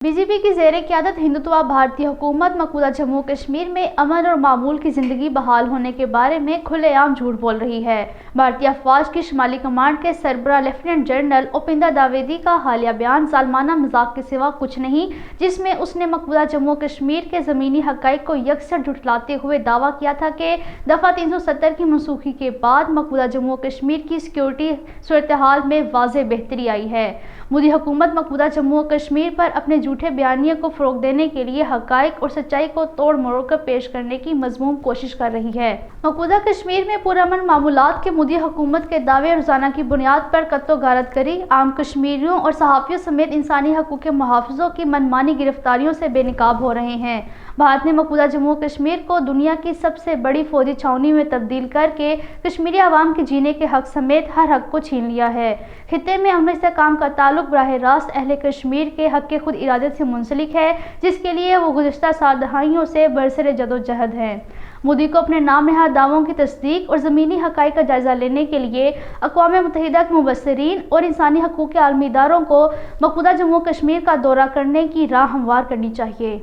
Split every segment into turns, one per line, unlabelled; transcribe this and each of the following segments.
BJP की ज़ेरे क़यादत हिंदुत्वा भारतीय हुकूमत मकबूजा जम्मू कश्मीर में अमन और मामूल की ज़िंदगी बहाल होने के बारे में खुलेआम झूठ बोल रही है। भारतीय अफवाज की शुमाली कमांड के सरबराह लेफ्टिनेंट जनरल उपिंदर द्विवेदी का हालिया बयान ज़ालमाना मजाक के सिवा कुछ नहीं, जिसमें उसने मकबूजा जम्मू कश्मीर के ज़मीनी हक़ाइक़ को यकसर झुठलाते हुए दावा किया था कि दफ़ा 370 की मनसूखी के बाद मकबूजा जम्मू कश्मीर की सिक्योरिटी सूरत हाल में वाज़ेह बेहतरी आई है। मोदी हुकूमत मकबूजा जम्मू कश्मीर पर अपने झूठे बयानिए को फ़रोग़ देने के लिए हक़ाइक़ और सच्चाई को तोड़ मरोड़ कर पेश करने की मज़मूम कोशिश कर रही है। मकबूजा कश्मीर में पुरअमन मामूलात के मोदी हुकूमत के दावे रोज़ाना की बुनियाद पर कत्लो गारत करी, आम कश्मीरियों और सहाफ़ियों समेत इंसानी हकूक़ के मुहाफ़िज़ों की मनमानी गिरफ्तारियों से बेनकाब हो रहे हैं। भारत ने मकबूजा जम्मू कश्मीर को दुनिया की सबसे बड़ी फौजी छावनी में तब्दील करके कश्मीरी आवाम के जीने के हक समेत हर हक को छीन लिया है। खित्ते में अमन इस्तेहकाम का ताल्लुक बराह रास्त अहले कश्मीर के हक के खुद इरादे से मुंसलिक है, जिसके लिए वो गुज़िश्ता 7 दहाइयों से बरसरे जदोजहद हैं। मोदी को अपने नाम नहाद दावों की तस्दीक और ज़मीनी हक़ाइक़ का जायज़ा लेने के लिए अक़वाम मुत्तहिदा के मुबस्सिरीन और इंसानी हकूक़ के आलमी इदारों को मकबूजा जम्मू कश्मीर का दौरा करने की राह हमवार करनी चाहिए।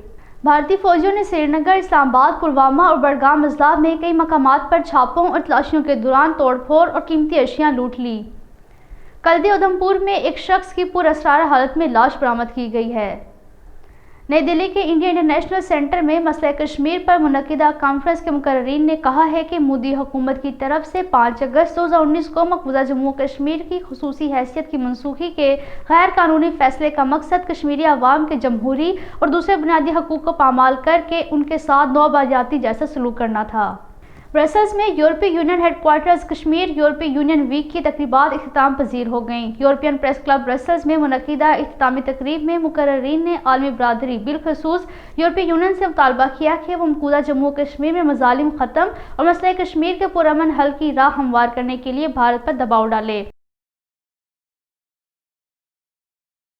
भारतीय फौजियों ने श्रीनगर, इस्लामाबाद, पुलवामा और बडगाम अजला में कई मकामात पर छापों और तलाशियों के दौरान तोड़फोड़ और कीमती अशिया लूट ली। कल्दी उधमपुर में एक शख्स की पुरअसरार हालत में लाश बरामद की गई है। नई दिल्ली के इंडिया इंटरनेशनल सेंटर में मसले कश्मीर पर मुनक़िदा कॉन्फ्रेंस के मुकर्रिरीन ने कहा है कि मोदी हुकूमत की तरफ से 5 अगस्त 2019 को मकबूजा जम्मू कश्मीर की खुसूसी हैसियत की मनसूखी के गैर कानूनी फैसले का मकसद कश्मीरी अवाम के जमहूरी और दूसरे बुनियादी हकूक़ को पामाल करके उनके साथ नौबायाती जैसा सलूक करना था। ब्रसल्स में यूरोपीय यूनियन हेडक्वार्टर्स कश्मीर यूरोपीय यूनियन वीक की तकरीबात इख्तिताम पजीर हो गईं। यूरोपियन प्रेस क्लब ब्रसल्स में मुनक़िदा इख्तितामी तकरीब में मुकर्रिरीन ने आलमी बरादरी बिलखसूस यूरोपीय यूनियन से मुतालबा किया कि वो मकबूजा जम्मू कश्मीर में मज़ालिम ख़त्म और मसले कश्मीर के पुरअमन हल की राह हमवार करने के लिए भारत पर दबाव डाले।